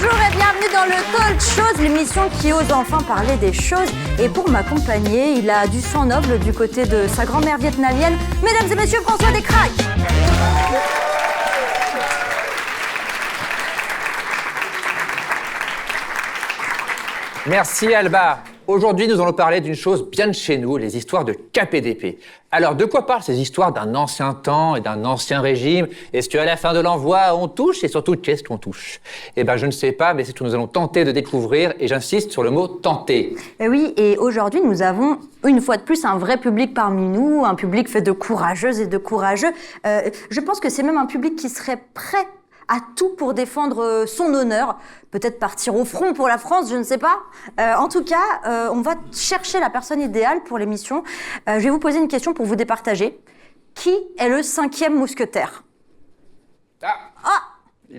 Bonjour et bienvenue dans le Talk Shows, l'émission qui ose enfin parler des choses. Et pour m'accompagner, il a du sang noble du côté de sa grand-mère vietnamienne. Mesdames et messieurs, François Descraques. Merci Alba. Aujourd'hui, nous allons parler d'une chose bien de chez nous, les histoires de KPDP. Alors, de quoi parlent ces histoires d'un ancien temps et d'un ancien régime? Est-ce qu'à la fin de l'envoi, on touche? Et surtout, qu'est-ce qu'on touche? Eh bien, je ne sais pas, mais c'est ce que nous allons tenter de découvrir, et j'insiste sur le mot « tenter ». Oui, et aujourd'hui, nous avons une fois de plus un vrai public parmi nous, un public fait de courageuses et de courageux. Je pense que c'est même un public qui serait prêt à tout pour défendre son honneur, peut-être partir au front pour la France, je ne sais pas. En tout cas, on va chercher la personne idéale pour l'émission. Je vais vous poser une question pour vous départager. Qui est le 5e mousquetaire?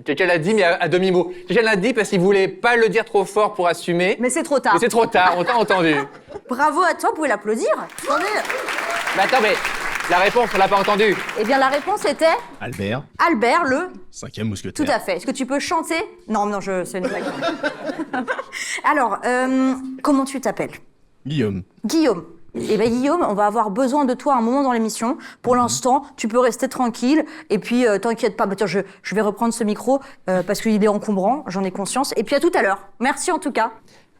Quelqu'un l'a dit, mais à demi-mot. Quelqu'un l'a dit parce qu'il voulait pas le dire trop fort pour assumer. Mais c'est trop tard. Mais c'est trop tard, on t'a entendu. Bravo à toi, vous pouvez l'applaudir. Attendez. Mais attends, mais la réponse, on l'a pas entendue. Eh bien, la réponse était... Albert, Albert, le... 5e mousquetaire. Tout à fait. Est-ce que tu peux chanter? Non, c'est une blague. Alors, comment tu t'appelles? Guillaume. Guillaume. Eh bien, Guillaume, on va avoir besoin de toi un moment dans l'émission. Pour l'instant, tu peux rester tranquille. Et puis, t'inquiète pas. Bah, tiens, je vais reprendre ce micro parce qu'il est encombrant, j'en ai conscience. Et puis, à tout à l'heure. Merci en tout cas.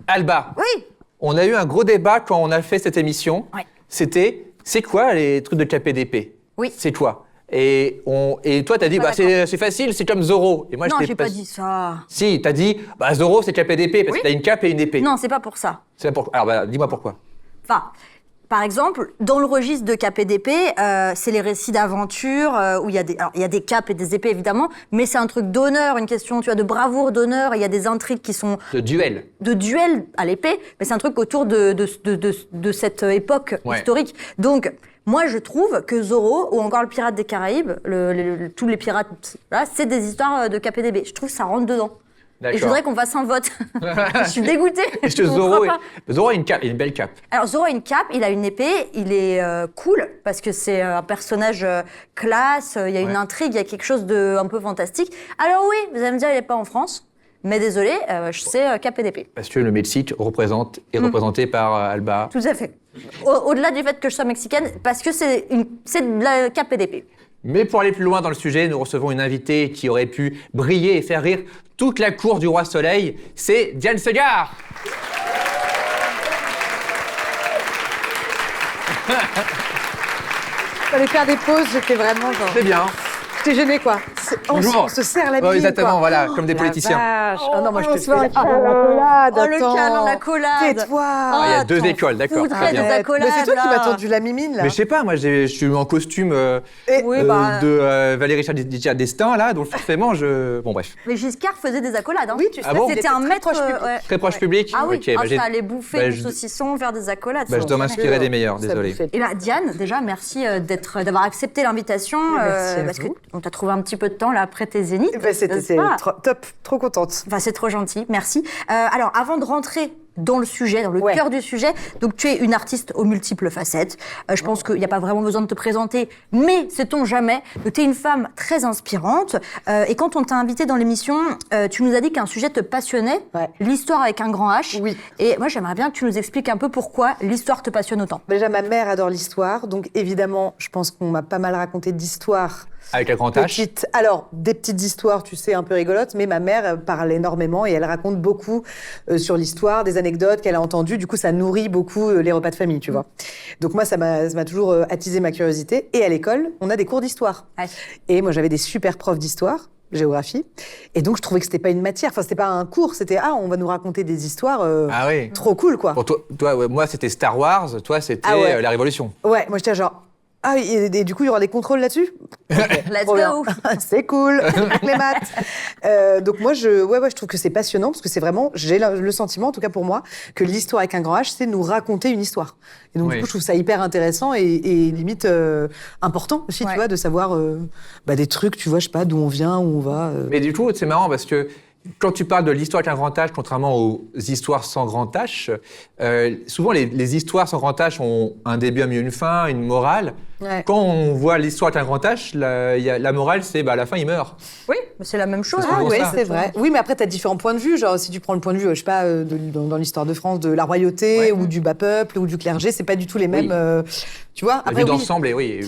Alba. Oui. On a eu un gros débat quand on a fait cette émission. Ouais. C'était, c'est quoi les trucs de KPDP? Oui. C'est quoi? Et toi, t'as dit, Pas bah, c'est facile, c'est comme Zorro. Et moi, Non, je t'ai j'ai pas dit ça. Si, t'as dit, bah, Zorro, c'est KPDP parce Oui. que t'as une cape et une épée. Non, c'est pas pour ça. C'est pour... Alors, bah, dis-moi pourquoi. Enfin, par exemple, dans le registre de KPDP, c'est les récits d'aventure où il y a des capes et des épées évidemment, mais c'est un truc d'honneur, une question, tu vois, de bravoure, d'honneur. Il y a des intrigues qui sont De duel. de duel à l'épée, mais c'est un truc autour de cette époque historique. Donc, moi, je trouve que Zorro ou encore le Pirate des Caraïbes, tous les pirates, là, c'est des histoires de KPDP. Je trouve que ça rentre dedans. D'accord. Et je voudrais qu'on fasse un vote. Je suis dégoûtée. Est-ce que On Zorro, fera pas. Zorro a une cape, une belle cape. Alors Zorro a une cape, il a une épée, il est cool parce que c'est un personnage classe, il y a une intrigue, il y a quelque chose de un peu fantastique. Alors oui, vous allez me dire il est pas en France, mais désolé, c'est KPDP. Parce que le Mexique est représenté par Alba. Tout à fait. Au-delà du fait que je sois mexicaine, parce que c'est de la KPDP. Mais pour aller plus loin dans le sujet, nous recevons une invitée qui aurait pu briller et faire rire toute la cour du Roi Soleil. C'est Diane Segar. Fallait faire des pauses, j'étais vraiment genre... C'est bien. J'étais gênée, quoi. Bonjour. On se serre la bille, Exactement, quoi. voilà, comme des La politiciens. vache. Oh non, moi, je te fais... Oh, accolade, le attends. câlin, l'accolade. Tais-toi. Il y a deux écoles, d'accord. Foudrait Très des bien. accolades, Mais c'est toi qui là. m'as tendu la mimine, là. Mais je sais pas, moi je suis en costume Oui, bah... de Valérie Giscard d'Estaing, là, donc forcément je... Bon bref, Mais Giscard faisait des accolades, hein. Oui, tu sais, Ah bon C'était un maître... ouais. très proche public. Ah oui, Ok, bah, ça allait bouffer bah, du saucisson, faire des accolades. bah, je dois m'inspirer des meilleurs, Ça désolé. bouffait. Et là, Diane, déjà, merci d'avoir accepté l'invitation. Merci à parce vous. qu'on t'a trouvé un petit peu de temps là après tes zéniths. Ben, c'était n'est-ce pas top, trop contente. Enfin, c'est trop gentil, merci. Alors, avant de rentrer dans le sujet, dans le Ouais. cœur du sujet, donc tu es une artiste aux multiples facettes. Je pense qu'il n'y a pas vraiment besoin de te présenter, mais sait-on jamais, tu es une femme très inspirante. Et quand on t'a invitée dans l'émission, tu nous as dit qu'un sujet te passionnait, Ouais. l'histoire avec un grand H. Oui. Et moi, j'aimerais bien que tu nous expliques un peu pourquoi l'histoire te passionne autant. Déjà, ma mère adore l'histoire, donc évidemment, je pense qu'on m'a pas mal raconté d'histoires. Avec la grande tâche. Alors, des petites histoires, tu sais, un peu rigolotes, mais ma mère parle énormément et elle raconte beaucoup sur l'histoire, des anecdotes qu'elle a entendues. Du coup, ça nourrit beaucoup les repas de famille, tu vois. Donc moi, ça m'a toujours attisé ma curiosité. Et à l'école, on a des cours d'histoire. Ouais. Et moi, j'avais des super profs d'histoire, géographie. Et donc, je trouvais que c'était pas une matière, enfin, c'était pas un cours, c'était on va nous raconter des histoires Ah oui. trop cool, quoi. Pour toi ouais, moi c'était Star Wars, toi c'était Ah ouais. la Révolution. Ouais, moi, j'étais genre... Ah, et du coup, il y aura des contrôles là-dessus? Let's Trop bien. go. C'est cool, les maths. Donc moi, je trouve que c'est passionnant parce que c'est vraiment, j'ai le sentiment, en tout cas pour moi, que l'histoire avec un grand H, c'est nous raconter une histoire. Et donc Oui. du coup, je trouve ça hyper intéressant et limite important aussi, Ouais. tu vois, de savoir des trucs, tu vois, je sais pas, d'où on vient, où on va. Mais du coup c'est marrant parce que quand tu parles de l'histoire avec un grand H, contrairement aux histoires sans grand H, souvent les histoires sans grand H ont un début, un milieu, une fin, une morale. Ouais. Quand on voit l'histoire avec un grand H, la morale, c'est à la fin, il meurt. Oui, mais c'est la même chose. C'est Ah souvent ouais, ça. c'est vrai. Oui, mais après, tu as différents points de vue. Genre, si tu prends le point de vue, je sais pas, dans l'histoire de France, de la royauté, Ouais. ou du bas peuple, ou du clergé, c'est pas du tout les mêmes. Tu vois, La après, vue oui. d'ensemble, et oui.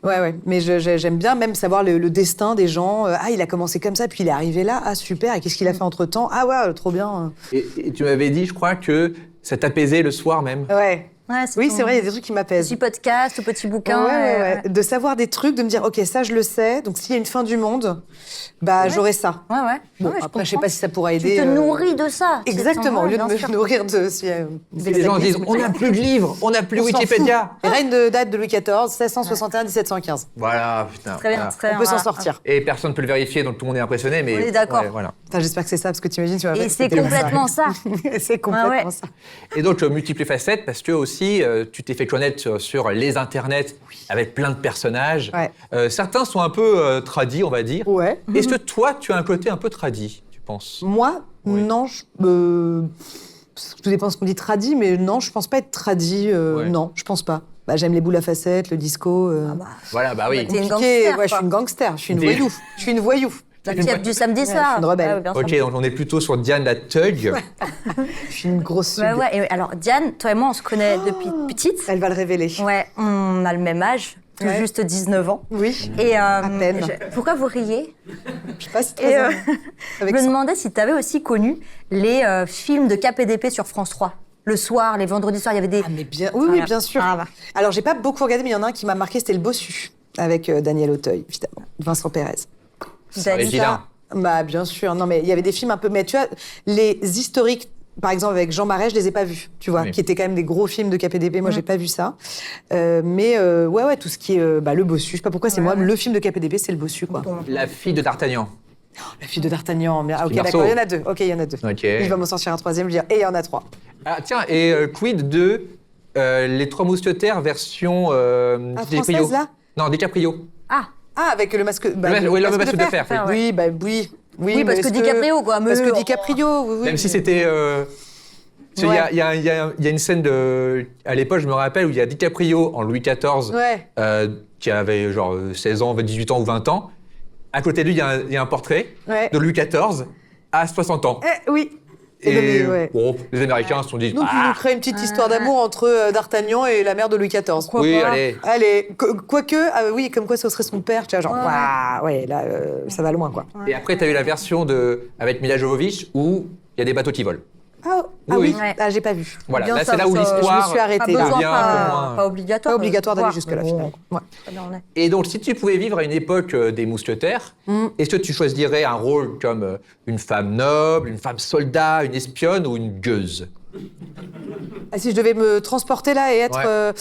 Ouais. Mais j'aime bien même savoir le destin des gens. Ah, il a commencé comme ça, puis il est arrivé là. Ah, super. Et qu'est-ce qu'il a fait entre temps? Ah, ouais, trop bien. Et tu m'avais dit, je crois, que ça t'apaisait le soir même. Ouais. Ouais, Oui, ton c'est vrai, il y a des trucs qui m'apaisent. Petit podcast, petit bouquin. Ouais. De savoir des trucs, de me dire, OK, ça, je le sais. Donc, s'il y a une fin du monde, j'aurai ça. Ouais. Bon, Ouais, après, je sais comprends. pas si ça pourra Tu aider. te nourris de ça. Exactement, au lieu de bien sûr. me nourrir de. Les gens disent, on n'a plus de livres, on n'a plus Wikipédia. Règne de date de Louis XIV, 1661-1715. Voilà, putain. Très bien, voilà. très bien. On peut s'en voilà. sortir. Et personne ne peut le vérifier, donc tout le monde est impressionné. Mais On est d'accord. ouais, voilà. Enfin, j'espère que c'est ça, parce que tu imagines, tu vas Et c'est complètement ça. C'est complètement Ouais. ça. Et donc, multiples facettes, parce que aussi, tu t'es fait connaître sur les internets avec plein de personnages. Ouais. Certains sont un peu tradis, on va dire. Ouais. Est-ce que toi, tu as un côté un peu tradi, tu penses? Moi, Oui. non, tout dépend de ce qu'on dit tradi, mais non, je pense pas être tradi. Ouais. Non, je pense pas. J'aime les boules à facettes, le disco. Voilà, bah oui. T'es une Compliqué. gangster, Ouais, je quoi. suis une gangster, je suis une T'es- voyou. Je suis une voyou. La fièvre du samedi soir. je suis une rebelle. Ouais, bien sûr. Ok, donc on est plutôt sur Diane la Thug. Je suis une grosse Ouais, sub. ouais. Et alors, Diane, toi et moi, on se connaît depuis petite. Elle va le révéler. Ouais, on a le même âge, tout Ouais. juste 19 ans. Oui. Et peine. pourquoi vous riez? Je sais pas si Et très je avec me ça. demandais si tu avais aussi connu les films de KPDP sur France 3. Le soir, les vendredis soirs, il y avait des... Ah, mais bien, oui, Voilà. bien sûr. Ah, bah. Alors, j'ai pas beaucoup regardé, mais il y en a un qui m'a marqué, c'était Le Bossu, avec Daniel Auteuil, évidemment, Vincent Pérez. Dany. Vilain. Bien sûr. Non, mais il y avait des films un peu. Mais tu vois, les historiques, par exemple, avec Jean Marais, je les ai pas vus, tu vois, Oui. qui étaient quand même des gros films de KPDP. Moi, j'ai pas vu ça. Mais ouais, tout ce qui est Le Bossu. Je sais pas pourquoi, c'est moi, le film de KPDP, c'est Le Bossu, quoi. La fille de D'Artagnan. La fille de D'Artagnan. Ah, ok, Marceau. d'accord, il y en a deux. Ok, il y en a deux. Ok. Et je vais m'en sortir un troisième, je vais dire, et il y en a trois. Ah, tiens, et quid de Les Trois Mousquetaires version DiCaprio? française, là Non, DiCaprio. Ah, Ah, avec le masque. Oui, l'homme au masque de fer, oui. Oui, oui. Oui, parce mais que est-ce DiCaprio, quoi, mais- Parce que DiCaprio, oui. Même si c'était... parce qu'il y a- Ouais. il y a une scène à l'époque, je me rappelle, où il y a DiCaprio en Louis XIV, Ouais. qui avait genre 16 ans, 18 ans ou 20 ans. À côté de lui, il y a un portrait Ouais. de Louis XIV à 60 ans. Oui. Et ouais. bon, les Américains se sont dit... Donc, il nous crée une petite histoire d'amour entre D'Artagnan et la mère de Louis XIV. Oui, pas. allez. Allez, quoique, oui, comme quoi ce serait son père, tu vois, genre, waouh, ouais, là, ça va loin, quoi. Et après, tu as eu la version avec Mila Jovovich où il y a des bateaux qui volent. Ah Oui. oui, Ouais. ah, j'ai pas vu. Voilà, Bien là, ça, c'est là où ça, l'histoire... je me suis arrêtée. pas là. besoin, devient un peu moins- pas obligatoire. Pas obligatoire d'aller Voir, jusque-là, mais bon, finalement. Ouais. très bien, on est. Et donc, si tu pouvais vivre à une époque des mousquetaires, est-ce que tu choisirais un rôle comme une femme noble, une femme soldat, une espionne ou une gueuse? Ah, si je devais me transporter là et être Ouais.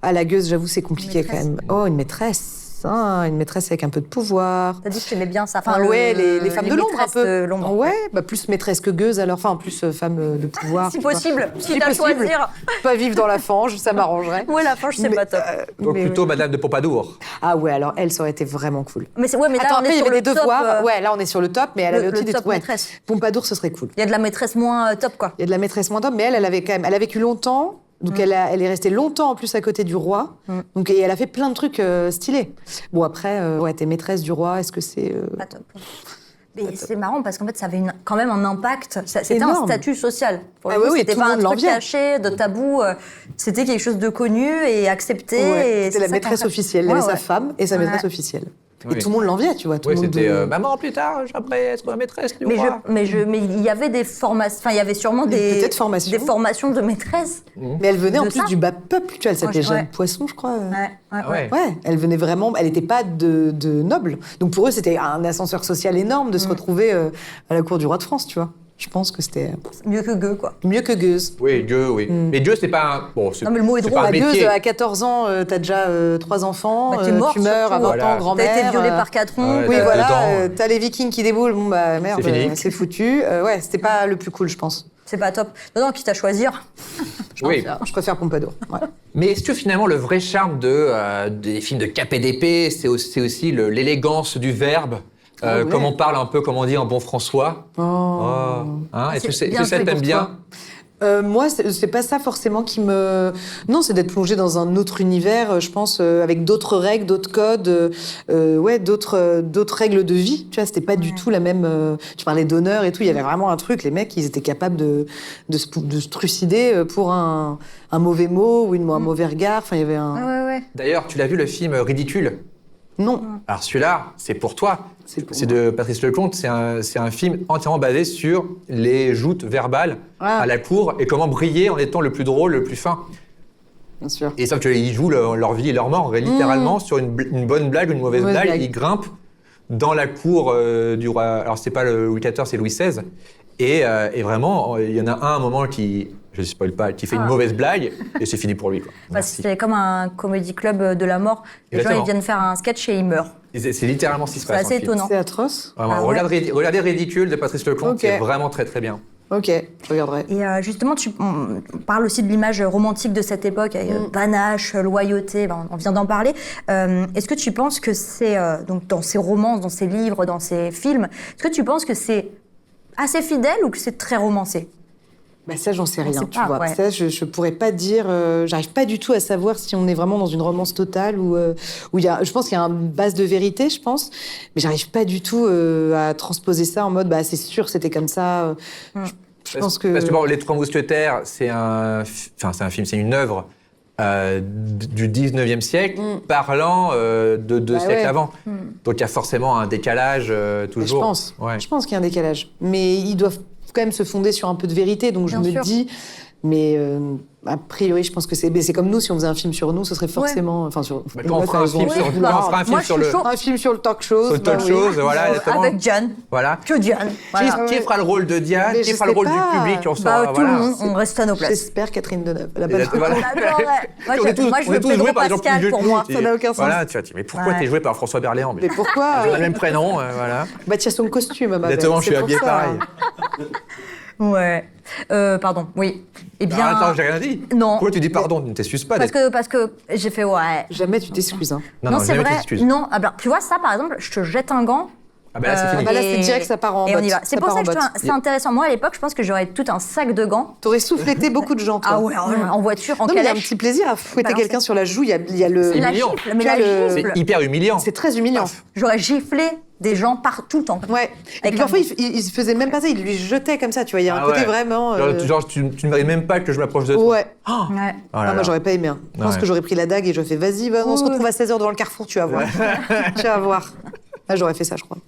à la gueuse, j'avoue, c'est compliqué quand Maîtresse. même. Oh, une maîtresse. Une maîtresse avec un peu de pouvoir. T'as dit que t'aimais bien ça. Enfin, ouais, les femmes de l'ombre un maîtresses peu. de l'ombre. Ouais, plus maîtresse que gueuse alors. Enfin, plus femme de pouvoir. Si tu vois. possible, si Si t'as à possible. choisir. Pas vivre dans la fange, ça m'arrangerait. Ouais, la fange, c'est Mais, pas top. Donc, mais plutôt Madame de Pompadour. Ah ouais, alors elle, ça aurait été vraiment cool. Mais c'est ouais, mais là Attends, on après, est il y sur avait le des top. devoirs. Ouais, là, on est sur le top, mais elle le- avait aussi le des top ouais. maîtresse. Pompadour, ce serait cool. Il y a de la maîtresse moins top, quoi. Il y a de la maîtresse moins d'homme, mais elle avait quand même, elle a vécu longtemps. Donc elle est restée longtemps en plus à côté du roi. Donc et elle a fait plein de trucs stylés. Bon après, ouais, t'es maîtresse du roi. Est-ce que c'est Pas top. Mais c'est marrant parce qu'en fait, ça avait quand même un impact. C'était un Énorme. statut social. Pour Ah le coup, oui, oui, c'était tout le pas un monde truc l'enviait. caché, de tabou. C'était quelque chose de connu et accepté. Ouais, et c'était c'est la ça maîtresse qui a- officielle. Elle Ouais, avait sa ouais. femme et sa maîtresse Ouais. officielle. Oui. Et tout le monde l'enviait, tu vois. Tout Oui, le monde. c'était maman, plus tard, j'aimerais être la maîtresse du roi. Mais il y avait des formations. Enfin, il y avait sûrement Peut-être formations. des formations de maîtresse. Mais elle venait en de plus ça. du bas peuple. Tu vois, elle s'appelait Ouais. Jeanne Poisson, je crois. Ah ouais. Ouais, elle venait vraiment, elle n'était pas de noble. Donc pour eux, c'était un ascenseur social énorme de se retrouver à la cour du roi de France, tu vois. Je pense que c'était Mieux que gueux, quoi. mieux que gueuse. Oui, Dieu, oui. Mais Dieu, c'est pas un... Bon, c'est Non, mais le mot est c'est drôle. pas un La gueuse, métier. à 14 ans, t'as déjà 3 enfants, Bah, t'es morte, tu meurs à 20 surtout. Voilà. ans, grand-mère. T'as été violée par 4 ans. Ouais, Oui, t'as voilà, dedans, t'as les Vikings qui déboulent, bon bah merde, C'est fini. c'est foutu. Ouais, c'était pas le plus cool, je pense. C'est pas top. Non, quitte à choisir. Oui. Je préfère Pompadour. Ouais. Mais est-ce que finalement, le vrai charme des films de KPDP, c'est aussi l'élégance du verbe ouais. comme on parle un peu, comme on dit en bon François. Oh. Hein, est-ce que C'est est-ce bien que ça fait t'aime pour bien? toi. Moi, c'est pas ça forcément qui me... Non, c'est d'être plongé dans un autre univers, je pense, avec d'autres règles, d'autres codes, d'autres règles de vie. Tu vois, c'était pas du tout la même... tu parlais d'honneur et tout, il y avait vraiment un truc, les mecs, ils étaient capables de se trucider pour un mauvais mot ou un mauvais regard. Enfin, il y avait un... Ouais. D'ailleurs, tu l'as vu le film Ridicule? Non. Alors celui-là, c'est pour toi. C'est pour C'est de Patrice Lecomte. C'est un film entièrement basé sur les joutes verbales à la cour et comment briller en étant le plus drôle, le plus fin. Bien sûr. Et sauf qu'ils jouent leur vie et leur mort littéralement sur une bonne blague ou une mauvaise blague. Ils grimpent dans la cour du roi. Alors c'est pas le Louis XIV, c'est Louis XVI. Et vraiment, il y en a un moment qui, je ne spoil pas, qui fait une mauvaise blague et c'est fini pour lui. Quoi. C'est comme un comedy club de la mort. Les gens, ils viennent faire un sketch et ils meurent. C'est littéralement ce qui se passe. C'est assez étonnant. C'est atroce. Vraiment, regardez Ridicule de Patrice Lecomte, c'est vraiment très très bien. Ok, je regarderai. Et justement, on parle aussi de l'image romantique de cette époque, avec panache, loyauté, on vient d'en parler. Est-ce que tu penses que c'est, donc dans ces romances, dans ces livres, dans ces films, est-ce que tu penses que c'est assez fidèle ou que c'est très romancé? Bah ça, j'en sais rien, sait tu pas, vois. ouais. Ça, je pourrais pas dire... j'arrive pas du tout à savoir si on est vraiment dans une romance totale ou il y a... Je pense qu'il y a une base de vérité, je pense, mais j'arrive pas du tout à transposer ça en mode, bah c'est sûr, c'était comme ça. Je pense que... Parce que bon, Les Trois Mousquetaires, c'est un film, c'est une œuvre du 19e siècle, parlant de deux siècles avant. Donc il y a forcément un décalage toujours. Je pense. Ouais. Je pense qu'il y a un décalage. Mais ils doivent quand même se fonder sur un peu de vérité, donc je Bien me sûr. dis... Mais a priori, je pense que c'est comme nous, si on faisait un film sur nous, ce serait forcément... Enfin, sur... Bah, quand on fera un film sur, Oui, quand on fera un film moi, sur je le... suis chaud. Un film sur le talk show. Sur le talk show, voilà, exactement. Avec Diane. Voilà. Que Diane. Voilà. Qui fera le rôle de Diane? Mais Qui je fera le sais rôle pas. du public? On Bah, saura, tout le voilà. monde, on reste à nos places. J'espère Catherine Deneuve. Elle a pas Et de- là, voilà. J'adorerais. Moi, On est tous- moi, je on est veux tous Pedro joués par exemple Pascal plus pour vieux moi. que- Ça n'a aucun sens. Voilà, tu vas te dire, mais pourquoi Ouais. t'es joué par François Berléand? Mais pourquoi Le même prénom, voilà. Bah, tu as son costume, ma belle. Exactement, je suis C'est pour habillé ça. pareil. Ouais. Pardon, oui. Eh bien... Ah, attends, j'ai rien dit. Non. Pourquoi tu dis pardon? Ne t'excuses pas. Parce que j'ai fait ouais. Jamais tu t'excuses. Hein. Non, c'est jamais vrai. t'excuses. Non, ah ben, tu vois ça par exemple, je te jette un gant. Ah bah là, c'est fini. bah là, c'est direct, ça part en et on botte. y va. Ça C'est pour part ça en que botte. c'est intéressant. Moi à l'époque, je pense que j'aurais tout un sac de gants. T'aurais soufflété beaucoup de gens, toi. Ah ouais, en voiture, en Non, mais il y a un calèche. petit plaisir à fouetter Balancer. quelqu'un sur la joue. Il y a le... C'est La humiliant. gifle, mais Tu as la le- gifle. C'est hyper humiliant. C'est très humiliant. J'aurais giflé des gens tout le temps. Ouais. Et puis un parfois, gant. il se faisait même pas ça. Il lui jetait comme ça, tu vois. Il y a un Ah côté ouais. vraiment... Genre, tu ne mérites même pas que je m'approche de toi. Ouais. Ouais. Oh là Ah, là. moi, j'aurais pas aimé. Hein. Je pense Ouais. que j'aurais pris la dague et j'aurais fait vas-y, on se retrouve à 16h devant le carrefour, tu vas voir. Tu vas voir. Ah, j'aurais fait ça, je crois.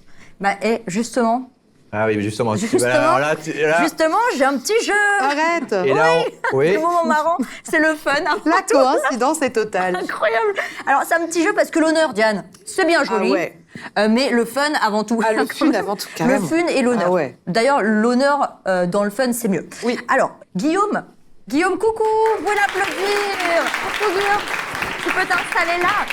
Bah et justement, Ah oui, mais justement. Justement. Alors là, justement, j'ai un petit jeu. Arrête. Et là, oui. Le moment marrant, c'est le fun. hein. La coïncidence est totale. Incroyable. Alors c'est un petit jeu parce que l'honneur, Diane, c'est bien joli. Ah ouais. Mais le fun avant tout. Ah, le fun avant tout, Le carrément. fun et l'honneur. Ah ouais. D'ailleurs, l'honneur dans le fun, c'est mieux. Oui. Alors, Guillaume, coucou, vous pouvez l'applaudir. Coucou, Guillaume, tu peux t'installer là.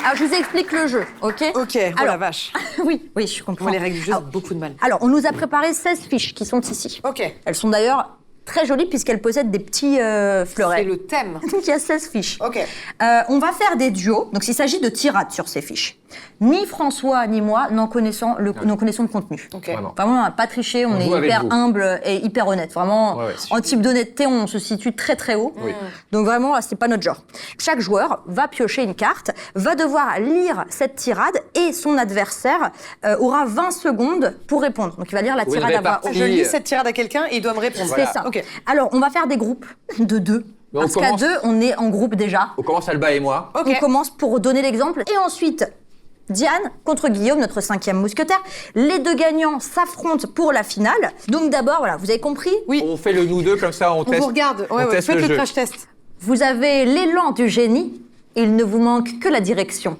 Alors, je vous explique le jeu, ok? Ok, oh la Alors, vache. oui, je comprends. Moi, les règles du jeu, Alors, j'ai beaucoup de mal. alors, on nous a préparé 16 fiches qui sont ici. Ok. Elles sont d'ailleurs très jolies puisqu'elles possèdent des petits fleurets. C'est le thème. Donc, il y a 16 fiches. Ok. On va faire des duos. Donc, il s'agit de tirades sur ces fiches. Ni François ni moi n'en connaissons le contenu. Ok. Vraiment. Vraiment, on n'a pas triché, on On est joue avec hyper vous. humble et hyper honnête. Vraiment, Ouais, en type d'honnêteté, on se situe très très haut. Oui. Donc vraiment, là, c'est pas notre genre. Chaque joueur va piocher une carte, va devoir lire cette tirade et son adversaire aura 20 secondes pour répondre. Donc il va lire la Ou une tirade à voix haute. répartie. Je lis cette tirade à quelqu'un et il doit me répondre. C'est ça. Ok. Alors, on va faire des groupes de 2. Mais on Parce qu'à commence- 2, on est en groupe déjà. On commence Alba et moi. Ok. On commence pour donner l'exemple. Et ensuite, Diane contre Guillaume, notre 5e mousquetaire. Les deux gagnants s'affrontent pour la finale. Donc d'abord, voilà, vous avez compris? Oui. On fait le nous deux comme ça, on On teste. vous regarde. on Ouais, ouais. teste Faites le le jeu. crash test. Vous avez l'élan du génie. Il ne vous manque que la direction.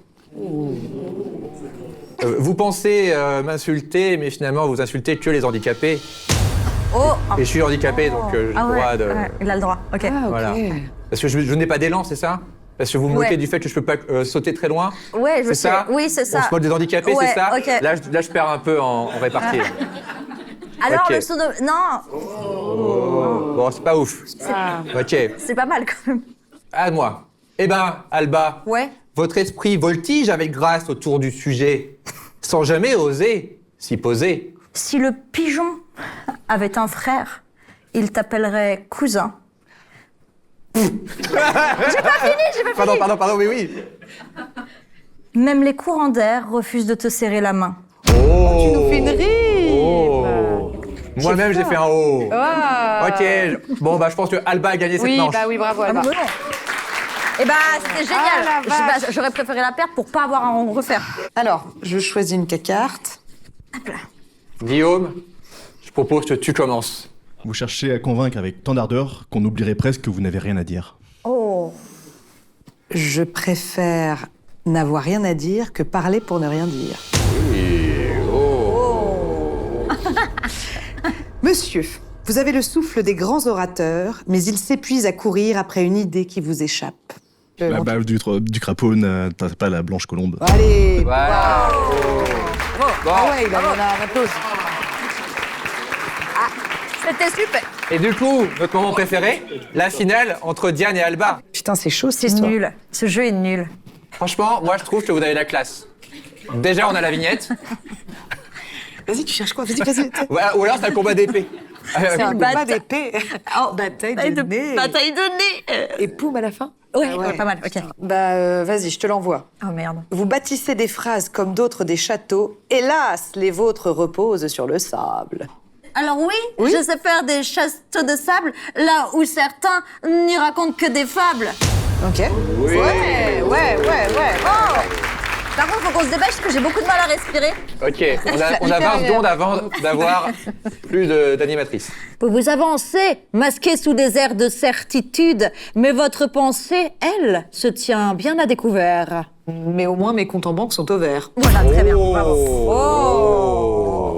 Vous pensez m'insulter, mais finalement vous insultez que les handicapés. Oh Et je suis handicapé, donc j'ai le Ah ouais, droit de. ouais, il a le droit. Ok. Ah, ok. Voilà. Parce que je n'ai pas d'élan, c'est ça? Parce que vous me moquez Ouais. du fait que je peux pas sauter très loin. Ouais, je C'est sais. ça? Oui, c'est ça. On se moque des handicapés, Ouais, c'est ça? ok. Là, je perds un peu en répartie. Alors, Ok. le saut de... Non, Bon, c'est pas ouf. Ok. c'est pas mal quand même. À moi. Eh ben, Alba. Ouais. Votre esprit voltige avec grâce autour du sujet, sans jamais oser s'y poser. Si le pigeon avait un frère, il t'appellerait cousin. Pardon, oui. Même les courants d'air refusent de te serrer la main. Oh, Tu nous fais une rime. Moi-même, j'ai fait un O. Ah. Ok, bon, bah, je pense que Alba a gagné cette manche. Oui, bravo, Alba. Eh ben, c'était génial. Ah, la vache. J'aurais préféré la perdre pour pas avoir à en refaire. Alors, je choisis une carte. Guillaume, je propose que tu commences. Vous cherchez à convaincre avec tant d'ardeur qu'on oublierait presque que vous n'avez rien à dire. Oh. Je préfère n'avoir rien à dire que parler pour ne rien dire. Monsieur, vous avez le souffle des grands orateurs, mais ils s'épuisent à courir après une idée qui vous échappe. La bave du crapaud n'a pas la blanche colombe. Allez. Voilà. Bon, Ah ouais, il a un applause. C'était super. et du coup, notre moment préféré, la finale entre Diane et Alba. Putain, c'est chaud cette C'est histoire. nul. Ce jeu est nul. Franchement, moi, je trouve que vous avez la classe. Déjà, on a la vignette. Vas-y, tu cherches quoi? Vas-y. Ou alors, c'est un combat d'épée. C'est un Bataille- combat d'épée. Oh, bataille de nez. Bataille de nez. Et poum à la fin? Ouais, Ah ouais, pas mal, ok. Bah, vas-y, je te l'envoie. Oh merde. Vous bâtissez des phrases comme d'autres des châteaux. Hélas, les vôtres reposent sur le sable. Alors oui, je sais faire des châteaux de sable, là où certains n'y racontent que des fables. Ok. Oui. Ouais. Oh. Par contre, faut qu'on se dépêche parce que j'ai beaucoup de mal à respirer. Ok, on a 20 secondes avant d'avoir plus d'animatrices. Vous vous avancez, masqué sous des airs de certitude, mais votre pensée, elle, se tient bien à découvert. Mais au moins, mes comptes en banque sont au vert. Voilà, très bien, bravo. Oh.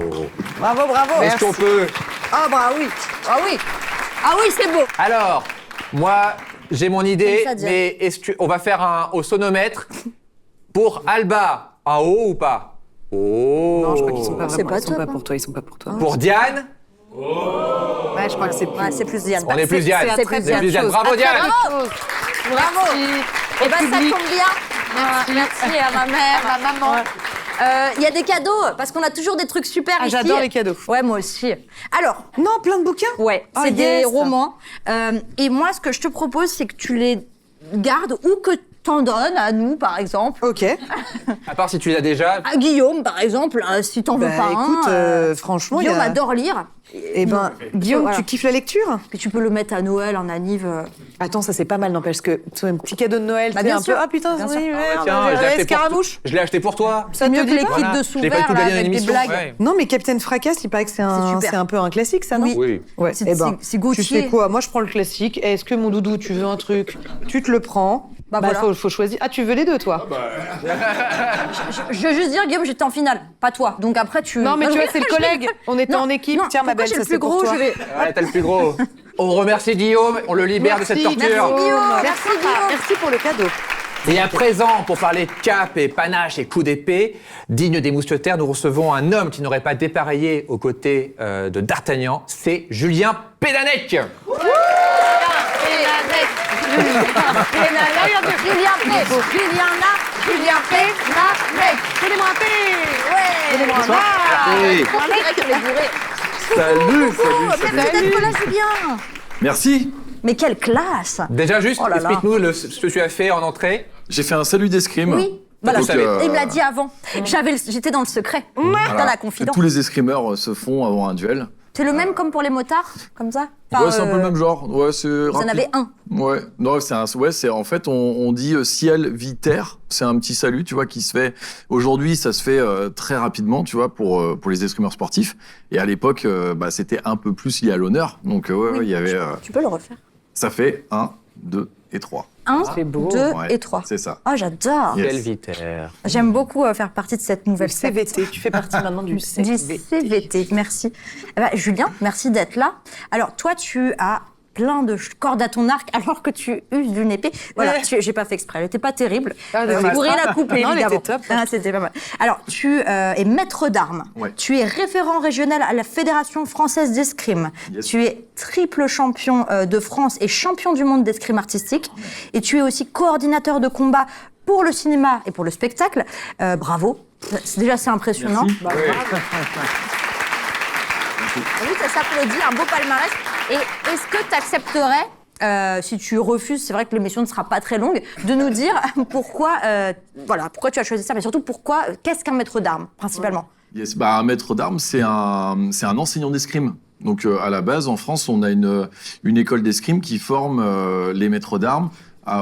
Bravo. Est-ce qu'on peut... Ah bah oui, ah oui, ah oui, c'est beau. Alors, moi, j'ai mon idée, Comme ça, Diane. mais on va faire au sonomètre pour Alba. Un haut ou pas? Oh. Non, je crois qu'ils sont pas C'est vraiment. pas Ils sont top, pas hein. pour toi. Ils sont pas pour toi. Pour Diane, Ouais, je crois que c'est plus. Ouais, c'est plus Diane. on est plus Diane. c'est plus Diane. Bravo Diane. Bravo. Et ben ça tombe bien. Merci à ma mère, à ma maman. Il y a des cadeaux, parce qu'on a toujours des trucs super ici. J'adore les cadeaux. Ouais, moi aussi. Alors, Non, plein de bouquins. ouais, Ah, c'est des yes. romans. Et moi, ce que je te propose, c'est que tu les gardes ou que t'en donnes à nous, par exemple. Ok. À part si tu l'as déjà. À Guillaume, par exemple, si t'en veux Bah, pas écoute, un. franchement, Guillaume adore lire. Eh ben, Guillaume, Voilà. tu kiffes la lecture? Puis tu peux le mettre à Noël, en anniv. Attends, ça c'est pas mal, n'empêche que c'est un petit cadeau de Noël. Bah, tu sais, bien un sûr. peu. Ah putain, Bien oui, sûr. merde, Tiens, je l'ai acheté Scaramouche. je l'ai acheté pour toi. Ça C'est te mieux que dit les pas kits Voilà. de Je l'ai pas sous-verts, tout là, gagné dans avec des l'émission. blagues. Ouais. Non, mais Captain Fracas, il paraît que c'est super. un peu un classique, ça, non? Oui. Oui. Ouais. C'est- Eh ben, c'est Gauthier. tu sais quoi? Moi, je prends le classique. Est-ce que mon doudou, tu veux un truc? Tu te le prends. Bah, voilà. faut choisir. Ah, tu veux les deux, toi? Je veux juste dire, Guillaume, j'étais en finale, pas toi. Donc après, tu. Non, mais tu vois, c'est le collègue. On était Non, en équipe. non, Tiens, ma pourquoi belle, j'ai ça le c'est plus pour gros, toi. je vais. Ouais, t'as le plus gros. On remercie Guillaume, on le libère de cette torture. Guillaume. Merci, Guillaume. Merci pour le cadeau. Et à présent, pour parler cap et panache et coups d'épée, digne des mousquetaires, nous recevons un homme qui n'aurait pas dépareillé aux côtés de D'Artagnan, c'est Julien Pédanec. Julien Pénarec. Donnez-moi un P. Ouais. Salut. Merci d'être là, Julien. Merci. Mais quelle classe. Déjà juste, Oh là là. explique-nous ce que tu as fait en entrée. J'ai fait un salut d'escrime. Oui. Voilà. Donc, Il me l'a dit avant. J'étais dans le secret, dans la confidence. Tous les escrimeurs se font avant un duel. C'est le même comme pour les motards, comme ça. Enfin, Ouais, c'est un peu le même genre. Ouais, c'est Vous en rapide. avez un. Ouais, non, c'est en fait on dit ciel, vie, terre. C'est un petit salut, tu vois, qui se fait aujourd'hui. Ça se fait très rapidement, tu vois, pour les escrimeurs sportifs. Et à l'époque, c'était un peu plus lié à l'honneur. Donc ouais, il y avait. Tu peux le refaire. Ça fait 1, 2 et 3. 1, C'est beau. 2 Ouais, et 3. C'est ça. Oh, j'adore. Yes. Quelle vitère. J'aime beaucoup faire partie de cette Le nouvelle secte. CVT. Tu fais partie maintenant du Du CVT. CVT, merci. Eh ben, Julien, merci d'être là. Alors, toi, tu as plein de cordes à ton arc alors que tu uses d'une épée. Voilà, j'ai pas fait exprès, elle était pas terrible. Ah, Vous dommage. pourrez la couper, Non, elle évidemment. était top. Ah, c'était pas mal. Alors, tu es maître d'armes. Ouais. Tu es référent régional à la Fédération française d'escrime. Yes. Tu es triple champion de France et champion du monde d'escrime artistique. Et tu es aussi coordinateur de combat pour le cinéma et pour le spectacle. Bravo. Déjà, c'est impressionnant. Merci. Oui, ça s'applaudit, un beau palmarès. Et est-ce que tu accepterais, si tu refuses, c'est vrai que l'émission ne sera pas très longue, de nous dire pourquoi tu as choisi ça, mais surtout qu'est-ce qu'un maître d'armes, principalement? Yes, un maître d'armes, c'est un enseignant d'escrime. Donc, à la base, en France, on a une école d'escrime qui forme les maîtres d'armes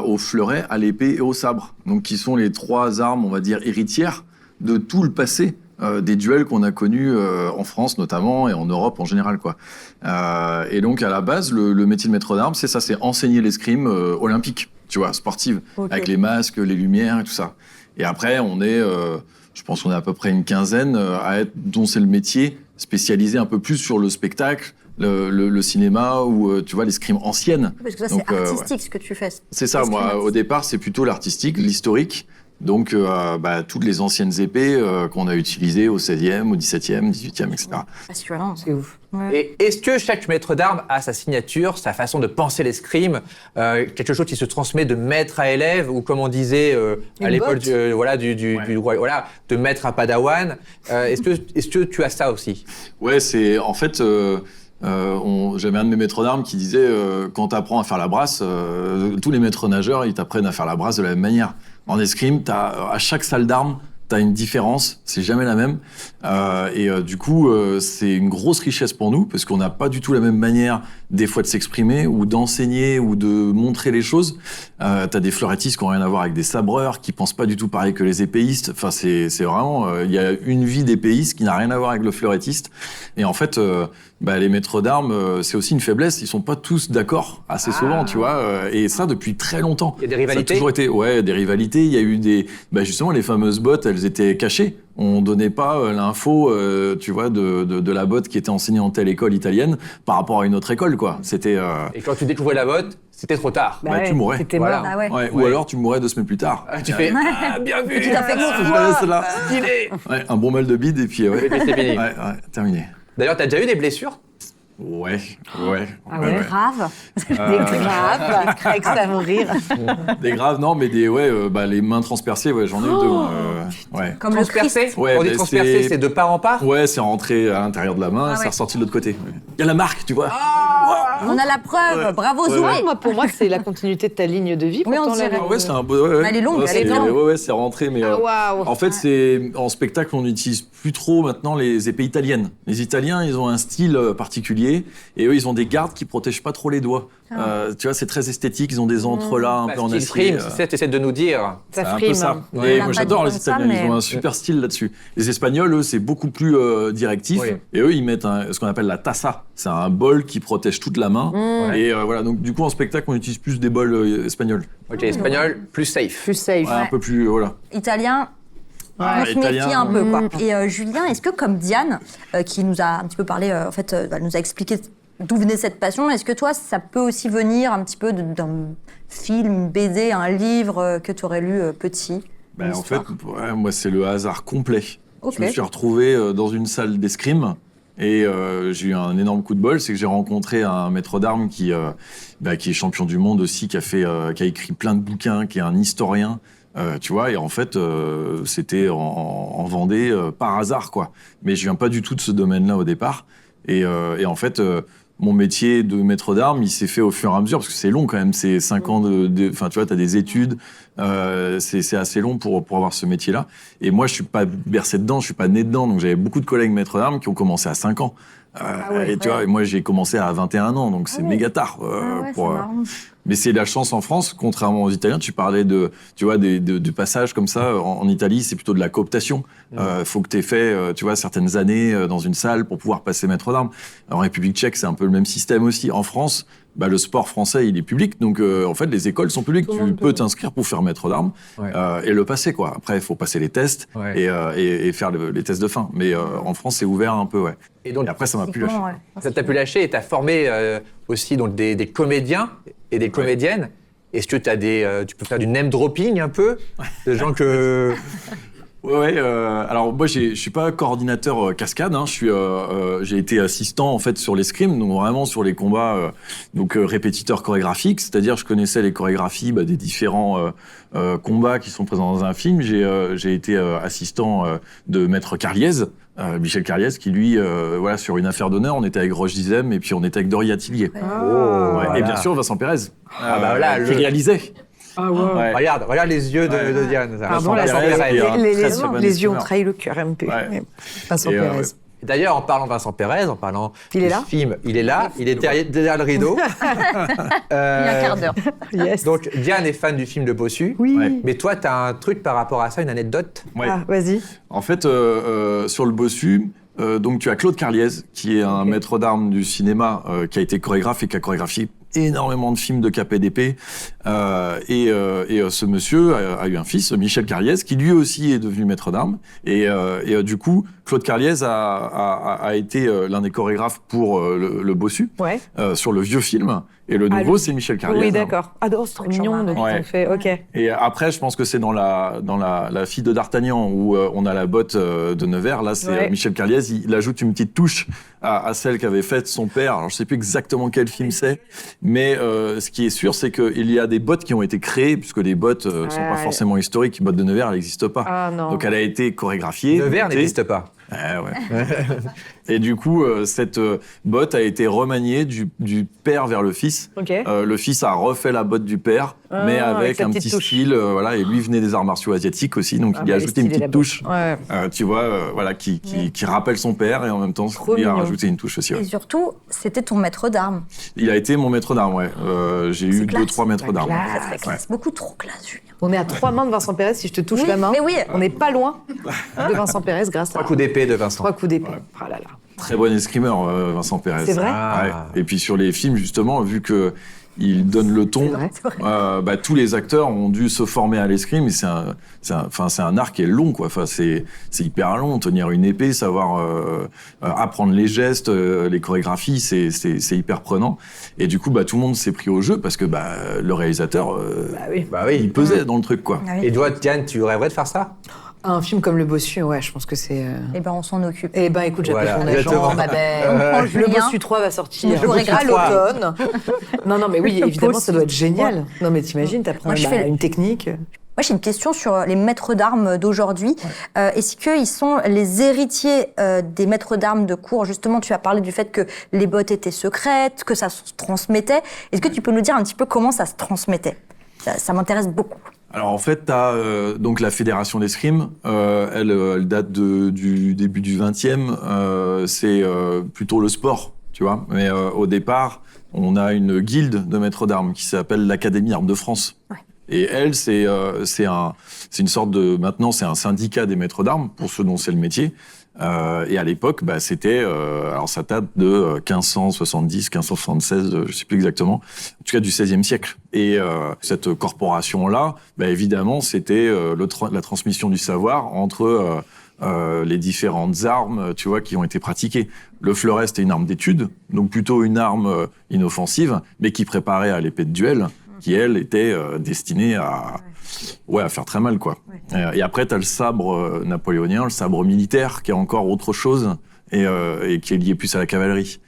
au fleuret, à l'épée et au sabre. Donc, qui sont les 3 armes, on va dire, héritières de tout le passé des duels qu'on a connus en France notamment et en Europe en général, quoi. Et donc, à la base, le métier de maître d'armes, c'est ça, c'est enseigner l'escrime olympique, tu vois, sportive, avec les masques, les lumières et tout ça. Et après, je pense qu'on est à peu près une quinzaine dont c'est le métier spécialisé un peu plus sur le spectacle, le cinéma ou tu vois l'escrime ancienne. Parce que ça, c'est artistique ce que tu fais. C'est ça, moi au départ c'est plutôt l'artistique, l'historique. Donc toutes les anciennes épées qu'on a utilisées au 16e, au 17e, 18e, etc. Passionnant, c'est ouf. Ouais. Et est-ce que chaque maître d'armes a sa signature, sa façon de penser l'escrime, quelque chose qui se transmet de maître à élève, ou comme on disait à l'époque du roi, de maître à padawan. Est-ce que tu as ça aussi? Ouais, c'est en fait. J'avais un de mes maîtres d'armes qui disait quand tu apprends à faire la brasse, tous les maîtres nageurs ils t'apprennent à faire la brasse de la même manière. En escrime, à chaque salle d'armes, t'as une différence, c'est jamais la même. Du coup, c'est une grosse richesse pour nous parce qu'on n'a pas du tout la même manière des fois de s'exprimer ou d'enseigner ou de montrer les choses. T'as des fleurettistes qui n'ont rien à voir avec des sabreurs, qui pensent pas du tout pareil que les épéistes. Enfin, c'est vraiment, il y a une vie d'épéiste qui n'a rien à voir avec le fleurettiste. Et en fait, les maîtres d'armes, c'est aussi une faiblesse. Ils sont pas tous d'accord assez souvent, tu vois. Et ça depuis très longtemps. Il y a des rivalités. Ça a toujours été, des rivalités. Il y a eu justement les fameuses bottes, elles étaient cachées. On donnait pas l'info, tu vois, de la botte qui était enseignée en telle école italienne par rapport à une autre école, quoi. C'était. Et quand tu découvrais la botte, c'était trop tard. Tu mourrais. Voilà. Ah ouais. Ou alors tu mourrais 2 semaines plus tard. Tu fais bien vu. Tu t'as fait Stylé. Ouais, un bon mal de bide et puis C'est fini. terminé. D'ailleurs, t'as déjà eu des blessures? Ouais. Grave. Des graves, Craig, ça va rire. Des graves, non, mais les mains transpercées, j'en ai eu 2. Ouais. Comme le Christ. Transpercé? Ouais, On dit transpercé, c'est de part en part? Ouais, c'est rentré à l'intérieur de la main, c'est ressorti de l'autre côté. Il y a la marque, tu vois. On a la preuve. Bravo, Zoé. Pour moi, c'est la continuité de ta ligne de vie. Oui, on pourtant, dirait. Ouais, c'est un beau. Elle est longue, elle est longue. Ouais, c'est rentré, mais. Waouh. En fait, en spectacle, on n'utilise plus trop maintenant les épées italiennes. Les Italiens, ils ont un style particulier, et eux, ils ont des gardes qui protègent pas trop les doigts. Tu vois, c'est très esthétique. Ils ont des entrelacs un peu en acier. Frime, c'est ça que tu essaies de nous dire. Ça un peu frime. ça. Ouais. Et moi, j'adore les Italiens. Ils ont un super style là-dessus. Les Espagnols, eux, c'est beaucoup plus directif. Oui. Et eux, ils mettent ce qu'on appelle la tassa. C'est un bol qui protège toute la main. Et voilà. Donc, du coup, en spectacle, on utilise plus des bols espagnols. Ok, espagnol, plus safe. Plus safe. Ouais, un peu plus, voilà. Italien. On se méfie un peu, quoi. Et Julien, est-ce que comme Diane, qui nous a un petit peu parlé, nous a expliqué d'où venait cette passion, est-ce que toi, ça peut aussi venir un petit peu d'un film, une BD, un livre que tu aurais lu petit? En fait, moi, c'est le hasard complet. Ok. Je me suis retrouvé dans une salle d'escrime et j'ai eu un énorme coup de bol, c'est que j'ai rencontré un maître d'armes qui est champion du monde aussi, qui a écrit plein de bouquins, qui est un historien. Tu vois, et en fait, c'était en Vendée par hasard, quoi. Mais je viens pas du tout de ce domaine-là au départ. Et en fait, mon métier de maître d'armes, il s'est fait au fur et à mesure, parce que c'est long quand même, c'est 5 ans enfin, tu vois, t'as des études, c'est assez long pour avoir ce métier-là. Et moi, je suis pas bercé dedans, je suis pas né dedans, donc j'avais beaucoup de collègues maîtres d'armes qui ont commencé à 5 ans. Et tu vois, et moi, j'ai commencé à 21 ans, donc c'est méga tard. Mais c'est la chance en France, contrairement aux Italiens. Tu parlais de passages comme ça. En Italie, c'est plutôt de la cooptation. Faut que tu aies fait, certaines années dans une salle pour pouvoir passer maître d'armes. En République tchèque, c'est un peu le même système aussi. En France, le sport français, il est public. Donc, en fait, les écoles sont publiques. Tu peux t'inscrire pour faire maître d'armes et le passer, quoi. Après, il faut passer les tests et faire les tests de fin. Mais en France, c'est ouvert un peu, Et donc, après, ça m'a plus lâché. Ça t'a pu lâcher et t'as formé aussi donc, des comédiens et des comédiennes. Est-ce que tu peux faire du name dropping un peu? Des gens que... Alors moi, je suis pas coordinateur cascade. J'ai été assistant en fait sur l'escrime, donc vraiment sur les combats, répétiteur chorégraphique. C'est-à-dire, je connaissais les chorégraphies des différents combats qui sont présents dans un film. J'ai été assistant de Maître Carliez Michel Carliez, qui lui, voilà, sur une affaire d'honneur, on était avec Roche Dizem et puis on était avec Doria Tillier. Ouais. Et bien sûr, Vincent Pérez, voilà, qui réalisait. Ah ouais. Ouais. Regarde les yeux de Diane. Pardon, là, Vincent Pérez, les, et un les- très, les- très bon les yeux ont escrimeur. trahi le cœur, MP. Ouais. Vincent Et, Pérez. D'ailleurs, en parlant de Vincent Pérez, en parlant Il est du là film, il est là, il est derrière le rideau. Il y a un quart d'heure. Yes. Donc, Diane est fan du film Le Bossu. Oui. Ouais. Mais toi, t'as un truc par rapport à ça, une anecdote. Ouais. Ah, vas-y. En fait, sur le Bossu, donc tu as Claude Carliez, qui est un maître d'armes du cinéma, qui a été chorégraphe et qui a chorégraphié énormément de films de KPDP. Et ce monsieur a eu un fils, Michel Carliez, qui lui aussi est devenu maître d'armes. Et du coup, Claude Carliez a été l'un des chorégraphes pour le Bossu, Ouais. sur le vieux film. Et le nouveau, lui. c'est Michel Carliez. Oui, d'accord. Ah, c'est trop mignon, donc Ouais. ils ont fait. Ok. Et après, je pense que c'est dans la fille de D'Artagnan où on a la botte de Nevers. Là, c'est Ouais. Michel Carliez. Il ajoute une petite touche à celle qu'avait faite son père. Alors, je sais plus exactement quel film c'est, mais ce qui est sûr, c'est qu'il y a des bottes qui ont été créées, puisque les bottes sont pas Ouais. forcément historiques. Botte de Nevers, elle n'existe pas. Ah non. Donc, elle a été chorégraphiée. Nevers montée. n'existe pas. Ouais. Et du coup, cette botte a été remaniée du père vers le fils. Ok. Le fils a refait la botte du père, Ah, mais avec avec la un petite petit touche. style, voilà. Et lui venait des arts martiaux asiatiques aussi, donc Ah, il a bah, ajouté une stylé, la petite botte. touche. Ouais. Tu vois, voilà, qui rappelle son père et en même temps, Trop lui a mignon. rajouté une touche aussi. Ouais. Et surtout, c'était ton maître d'armes. Il a été mon maître d'armes, ouais. J'ai eu classe. 2-3 maîtres d'armes. classe. Très, très classe. Beaucoup trop classe, Julien. On est à 3 mains de Vincent Pérez. Si je te touche Oui, la main, mais oui. on n'est pas loin de Vincent Pérez grâce à 3 coups d'épée de Vincent. 3 coups d'épée. Ah là là. Très bon escrimeur, Vincent Pérez. C'est vrai Ah. Ouais. Et puis sur les films, justement, vu que il donne le ton, C'est vrai. bah, tous les acteurs ont dû se former à l'escrime. Et c'est un art qui est long, quoi. Enfin, c'est hyper long. Tenir une épée, savoir apprendre les gestes, les chorégraphies, c'est hyper prenant. Et du coup, bah, tout le monde s'est pris au jeu parce que bah, le réalisateur, Bah oui. Bah oui. il pesait dans le truc, quoi. Ah oui. Et toi, Diane, tu rêverais de faire ça? Un film comme Le Bossu, ouais, je pense que c'est. Eh ben, on s'en occupe. Eh ben, écoute, j'appelle Voilà, ton agent, exactement. ma belle. On prend Le Julien. Bossu 3 va sortir Le Bossu à 3. l'automne. Non, mais oui, évidemment, ça doit être génial. Non, mais t'imagines, t'apprends Moi, je fais- une technique. Moi, j'ai une question sur les maîtres d'armes d'aujourd'hui. Est-ce qu'ils sont les héritiers des maîtres d'armes de cour? Justement, tu as parlé du fait que les bottes étaient secrètes, que ça se transmettait. Est-ce que tu peux nous dire un petit peu comment ça se transmettait? Ça m'intéresse beaucoup. Alors en fait, t'as donc la fédération d'escrime. Elle date du début du 20e. C'est plutôt le sport, tu vois. Mais au départ, on a une guilde de maîtres d'armes qui s'appelle l'Académie Armes de France. Ouais. Et elle, c'est une sorte de... Maintenant, c'est un syndicat des maîtres d'armes, pour ceux dont c'est le métier. Et à l'époque, bah, c'était... alors, ça date de 1570, 1576, je sais plus exactement. En tout cas, du XVIe siècle. Et cette corporation-là, bah, évidemment, c'était la transmission du savoir entre les différentes armes, tu vois, qui ont été pratiquées. Le fleuret, c'était une arme d'étude, donc plutôt une arme inoffensive, mais qui préparait à l'épée de duel, qui, elle, était destinée à faire très mal, quoi. Ouais. Et après, tu as le sabre napoléonien, le sabre militaire, qui est encore autre chose, et qui est lié plus à la cavalerie.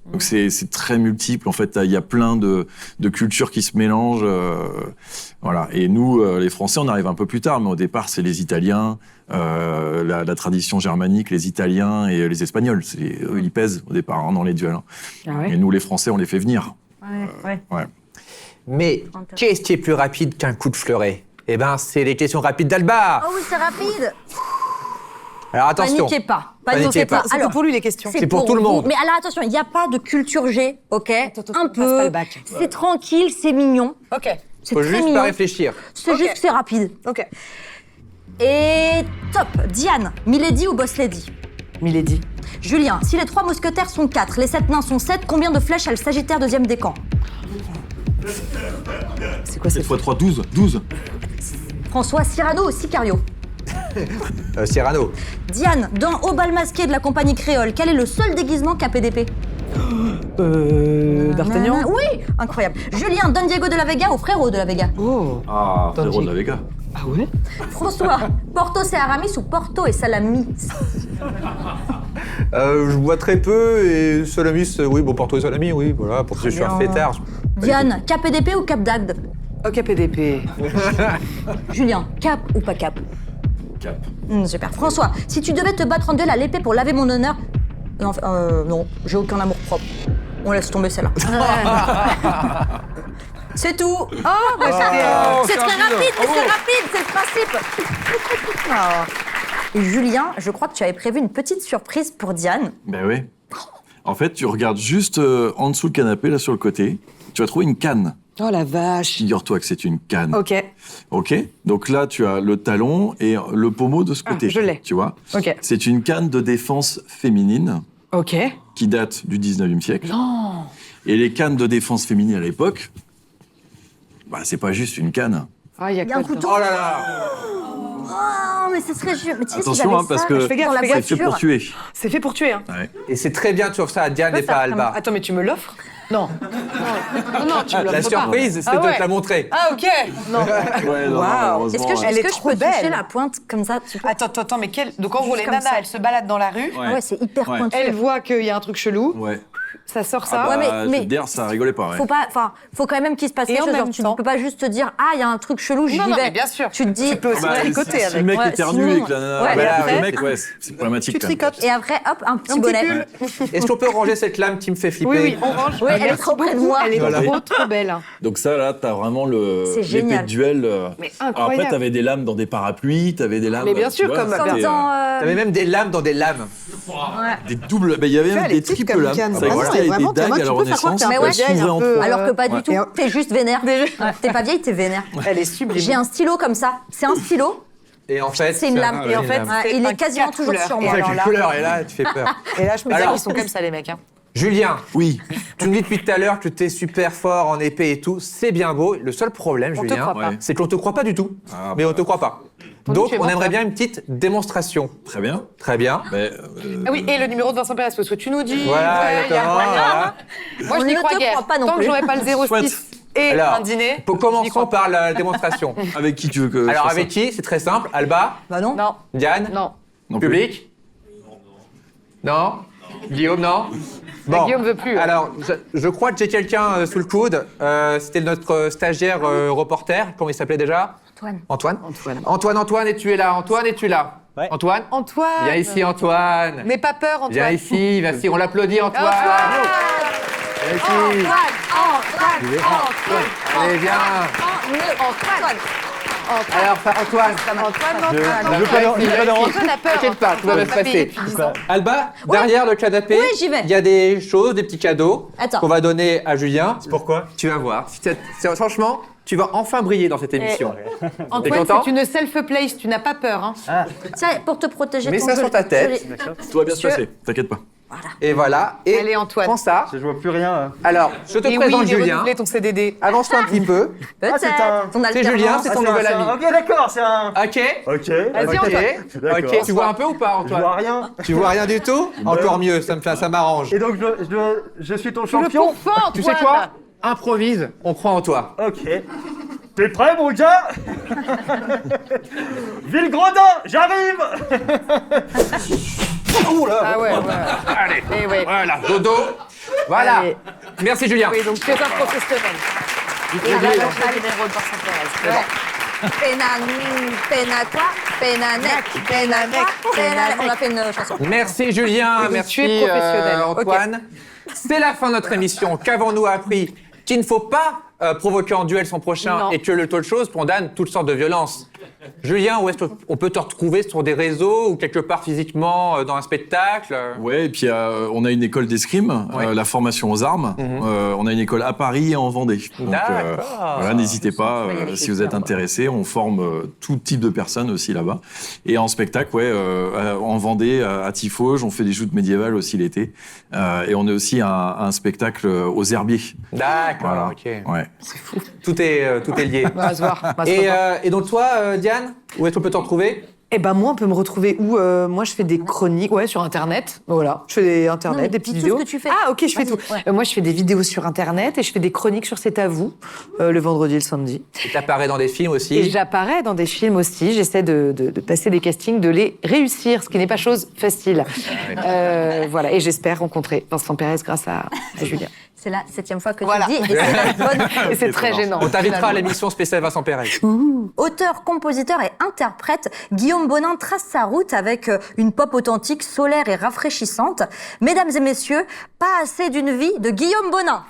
Donc c'est très multiple, en fait, il y a plein de cultures qui se mélangent. Voilà. Et nous, les Français, on arrive un peu plus tard, mais au départ, c'est les Italiens, la tradition germanique, les Italiens et les Espagnols. Eux, ils pèsent au départ dans les duels. Ah ouais. Et nous, les Français, on les fait venir. Ouais. Ouais. Mais qu'est-ce qui est plus rapide qu'un coup de fleuret? Eh ben, c'est les questions rapides d'Alba. Oh oui, c'est rapide. Alors attention. Paniquez pas. Paniquez pas. C'est que pour lui les questions. C'est pour tout le monde. vous. Mais alors attention, il n'y a pas de culture G, ok? Attends, Un passe pas le peu. bac. C'est tranquille, c'est mignon. Ok. C'est Faut très juste mignon. pas réfléchir. C'est juste que c'est rapide. Ok. Et top. Diane, Milady ou Boss Lady? Milady. Julien, si les 3 mousquetaires sont 4, les 7 nains sont 7, combien de flèches a le Sagittaire deuxième décan? C'est quoi 7 cette fois 3, 12. 12. François, Cyrano ou Sicario? Cyrano. Diane, dans Au bal masqué de la compagnie créole, quel est le seul déguisement qu'a PDP? D'Artagnan. Oui, incroyable. Julien, Don Diego de la Vega ou Frérot de la Vega? Oh. Ah, Tandis- Frérot de la Vega. Ah ouais. François, Portos et Aramis ou Porto et Salamis? Je bois très peu et Salamis, oui, bon, Porto et Salami, oui, voilà, pour que je suis un bien. fêtard. Diane, KPDP ou Cap d'Agde? Ok, PDP. Julien, Cap ou pas Cap? Cap. Super. François, si tu devais te battre en duel à l'épée pour laver mon honneur... Non, non, j'ai aucun amour propre. On laisse tomber celle-là. C'est tout. Oh, c'est très rapide, c'est le principe. Et Julien, je crois que tu avais prévu une petite surprise pour Diane. Ben oui. En fait, tu regardes juste en dessous le canapé, là, sur le côté. Tu vas trouver une canne. Oh la vache. Figure-toi que c'est une canne. Ok. OK. Donc là, tu as le talon et le pommeau de ce côté. je l'ai. Tu vois. Ok. C'est une canne de défense féminine Ok. qui date du 19e siècle. Et les cannes de défense féminine à l'époque, bah, c'est pas juste une canne. Ah, il y a Il y a un couteau. Oh là là. Oh, mais ce serait... Mais tu sais, si Attention, j'avais parce ça, que je fais gaffe, fais dans la gaffe, c'est fait voiture. pour tuer. C'est fait pour tuer, hein. Ouais. Et c'est très bien que tu offres ça à Diane et pas à Alba. Attends, mais tu me l'offres? Non. Non, tu me l'offres La pas. surprise, c'est Ah de ouais. te la montrer. Ah, ok. Non. Ouais, non, Waouh. malheureusement, Est-ce que je, Elle est-ce est que je trop peux toucher belle. la pointe comme ça tu peux... Attends, mais quelle... Donc en gros, Juste les comme nanas, ça. elles se baladent dans la rue. Ouais, c'est hyper Ouais. pointu. Elles voient qu'il y a un truc chelou. Ouais. Ça sort ça. Ah bah, Ouais, mais- d'ailleurs, ça rigolait pas, ouais. Faut quand même qu'il se passe Et quelque en chose. même Genre, tu temps- ne peux pas juste te dire ah il y a un truc chelou, j'y Non, vais. non, mais bien sûr. Tu te dis. Tu peux aussi Bah, tricoter si avec. le mec Ouais, éternue sinon- et que la nana... Ouais, bah, et là, après- le mec, ouais, c'est problématique. Tu quand même. tricotes. Et après hop un petit petit bonnet. pull. Est-ce qu'on peut ranger cette lame qui me fait flipper? Oui, on range. Oui, elle est trop près de moi. Elle est Voilà. trop belle. Donc ça, là, t'as vraiment C'est l'épée génial. de duel. Mais Alors incroyable. après, t'avais des lames dans des parapluies, t'avais des lames... Mais bien tu sûr, vois, comme- c'était, Comme dans. T'avais même des lames dans des lames. des doubles... bah, il y avait Tu vois, même elle est des petite triples comme lames. canne. Ça Ah non, existait elle est avec vraiment- des dagues moi, à tu la peux faire croire Renaissance. que t'es un Mais peu ouais, vieille, s'ouvraient un en peu, trois. Alors que pas du Et tout. en- T'es juste vénère. T'es pas vieille, t'es vénère. Elle est sublime. J'ai un stylo comme ça. C'est un stylo. Et en fait... C'est une lame. Et en fait... c'est il un est quasiment quatre toujours couleurs. sur Et moi. Avec alors les là- couleurs, et là, tu fais peur. Et là, je me dis Alors- qu'ils sont comme ça, les mecs. Hein. Julien, Oui. tu me dis depuis tout à l'heure que tu es super fort en épée et tout, c'est bien beau. Le seul problème, On te Julien, croit pas. Ouais. c'est qu'on te croit pas du tout. Ah, Mais bah. on te croit pas. On dit Donc, que tu es on aimerait menteur. bien une petite démonstration. Très bien. Très bien. Mais, Ah oui, et le numéro de Vincent Pérez, parce que tu nous dis. Voilà, ouais, il y a exactement. moyen. Voilà. Moi, je On n'y ne crois te guère. croit pas non Tant que plus. j'aurai pas le 06 Chouette. et Alors, un dîner. Pour je n'y crois commençons pas. par la démonstration. avec qui tu veux que je Alors, fasse avec qui? C'est très simple. Alba, Bah non. Non, Diane, non. Non plus. public? Non. Guillaume, non. Guillaume veut plus. Alors, je crois que j'ai quelqu'un sous le coude. C'était notre stagiaire reporter. Comment il s'appelait déjà? Antoine. Antoine, et tu es là. Antoine, et tu es là. Ouais. Antoine, Antoine. viens ici, Antoine. N'aie pas peur, Antoine. Viens ici, on l'applaudit, Antoine. Viens ici. Allez, viens. Alors, Antoine, Antoine, veux pas de rentre. Antoine a peur. t'inquiète pas, tout va bien se passer. Depuis 10 ans. Alba, derrière le canapé, Oui, j'y vais. il y a des choses, des petits cadeaux Attends. qu'on va donner à Julien. Pourquoi? Tu vas voir. Franchement, tu vas enfin briller dans cette émission. T'es Antoine, content? c'est une self-place, tu n'as pas peur. Hein. Ça, pour te protéger. Mets ton ça joli- sur ta tête. joli- Tout va bien se Tu veux- passer, t'inquiète pas. Et voilà. Et Allez, Antoine. prends ça. Je vois plus rien. Là. Alors, je te Et oui, présente il est Julien. renouvelé ton CDD. Avance-toi un petit peu. Peut-être. c'est un- Ton C'est alternance. Julien, c'est ton nouvel ami. Ok, d'accord, c'est un. Ok. Ok. Vas-y, ok. Antoine. D'accord. Ok. Tu vois un peu ou pas, Je vois Antoine? rien. Tu vois rien du tout? Encore mieux, ça m'arrange. Et donc, je suis ton Le champion. pourfend, Antoine. Tu sais quoi? Improvise, on croit en toi. Ok. T'es prêt, mon gars? Villegredin, j'arrive. Oh là. Ah ouais, ouais. Allez, Et ouais. voilà, dodo. Voilà. Allez. Merci Julien. Oui, donc tu es un professionnel. Et là, là, le numéro de Vincent Pérez. Ouais. Pena quoi? Pena quoi? On a fait une chanson. Merci Julien, Oui, merci tu es professionnel. Antoine. C'est la fin de notre émission. Qu'avons-nous appris? Qu'il ne faut pas provoquer en duel son prochain Non. et que le taux de choses condamne toutes sortes de violences. Julien, où est-ce qu'on peut te retrouver sur des réseaux ou quelque part physiquement dans un spectacle? Ouais, et puis on a une école d'escrime, Ouais. la formation aux armes. On a une école à Paris et en Vendée. Donc D'accord. voilà, n'hésitez pas, si vous êtes intéressés, on forme tout type de personnes aussi là-bas. Et en spectacle, ouais, en Vendée, à Tifauge, on fait des joutes médiévales aussi l'été. Et on a aussi un spectacle aux Herbiers. D'accord, Voilà. ok. Ouais. Tout est lié. On va se voir. on va se Et, revoir. et donc toi, Diane, où est-ce qu'on peut te retrouver? Eh ben moi, on peut me retrouver où Moi, je fais des chroniques, ouais, sur Internet. Voilà, je fais des Internet, Non, mais des dis petites tout ce vidéos. que tu fais. Ah, ok, je fais Vas-y, tout. ouais. Moi, je fais des vidéos sur Internet et je fais des chroniques sur C'est à vous, le vendredi et le samedi. Tu apparais dans des films aussi. Et j'apparais dans des films aussi. J'essaie de passer des castings, de les réussir, ce qui n'est pas chose facile. Voilà, et j'espère rencontrer Vincent Pérez grâce à Julien. C'est la 7e fois que Voilà. tu le dis, et c'est la bonne. Et c'est très gênant. On t'invitera à finalement. l'émission spéciale Vincent Perret. Auteur, compositeur et interprète, Guillaume Bonin trace sa route avec une pop authentique, solaire et rafraîchissante. Mesdames et messieurs, Pas assez d'une vie de Guillaume Bonin.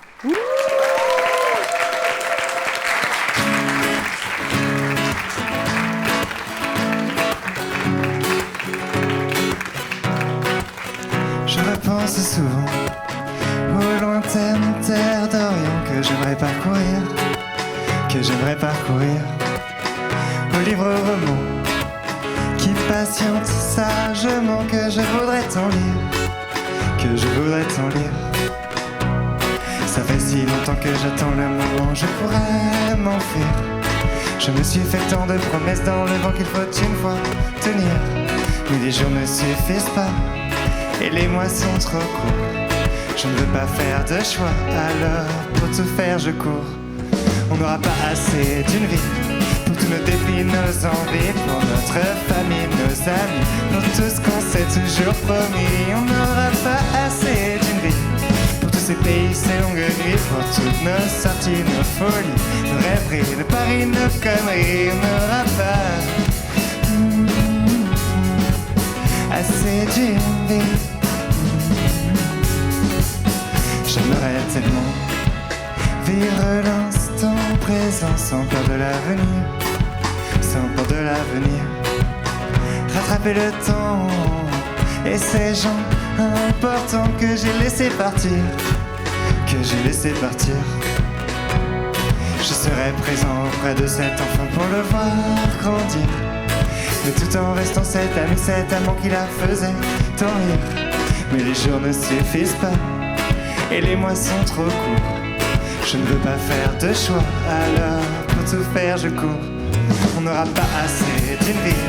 Je repense souvent aux lointaines terres d'Orient que j'aimerais parcourir, aux livres romans qui patientent sagement que je voudrais t'en lire, Ça fait si longtemps que j'attends le moment, je pourrais m'enfuir. Je me suis fait tant de promesses dans le vent qu'il faut une fois tenir, mais les jours ne suffisent pas. Et les mois sont trop courts. Je ne veux pas faire de choix, alors pour tout faire je cours. On n'aura pas assez d'une vie pour tous nos défis, nos envies, pour notre famille, nos amis, pour tout ce qu'on s'est toujours promis. On n'aura pas assez d'une vie pour tous ces pays, ces longues nuits, pour toutes nos sorties, nos folies, nos rêveries, nos paris, nos conneries. On n'aura pas assez d'une vie. J'aimerais tellement vivre l'instant présent sans peur de l'avenir, rattraper le temps et ces gens importants que j'ai laissés partir, Je serai présent auprès de cet enfant pour le voir grandir, mais tout en restant cet ami, cet amant qui la faisait tant rire. Mais les jours ne suffisent pas et les mois sont trop courts. Je ne veux pas faire de choix, alors pour tout faire je cours. On n'aura pas assez d'une vie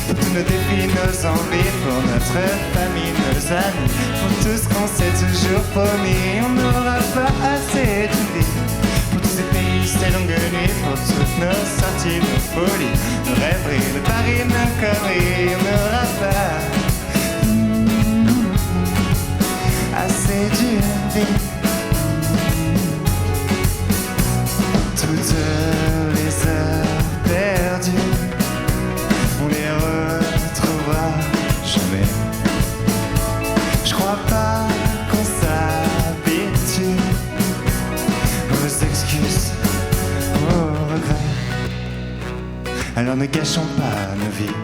pour tous nos défis, nos envies, pour notre famille, nos amis, pour tout ce qu'on s'est toujours promis. On n'aura pas assez d'une vie pour tous ces pays, ces longues nuits, pour toutes nos sorties, nos folies, nos rêveries, nos paris, nos conneries. On n'aura pas assez d'une vie. Toutes les heures perdues, on les retrouvera jamais. Je crois pas qu'on s'habitue aux excuses, aux regrets. Alors ne gâchons pas nos vies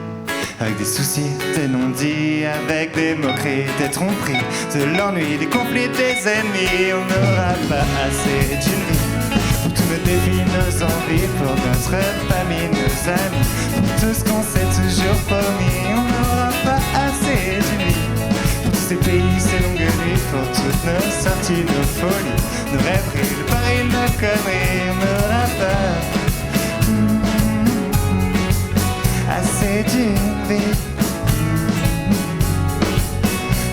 avec des soucis, des non-dits, avec des moqueries, des tromperies, de l'ennui, des conflits, des ennemis. On n'aura pas assez d'une vie pour tous nos défis, nos envies, pour notre famille, nos amis, pour tout ce qu'on s'est toujours promis. On n'aura pas assez d'une vie pour tous ces pays, ces longues nuits, pour toutes nos sorties, nos folies, nos rêveries, nos paris, nos conneries. On n'aura pas assez d'une vie.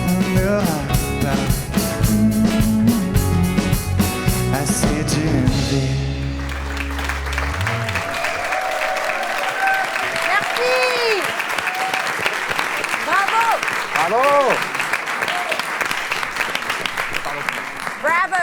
On n'aura pas assez d'une vie. Merci. Bravo. Bravo. Bravo.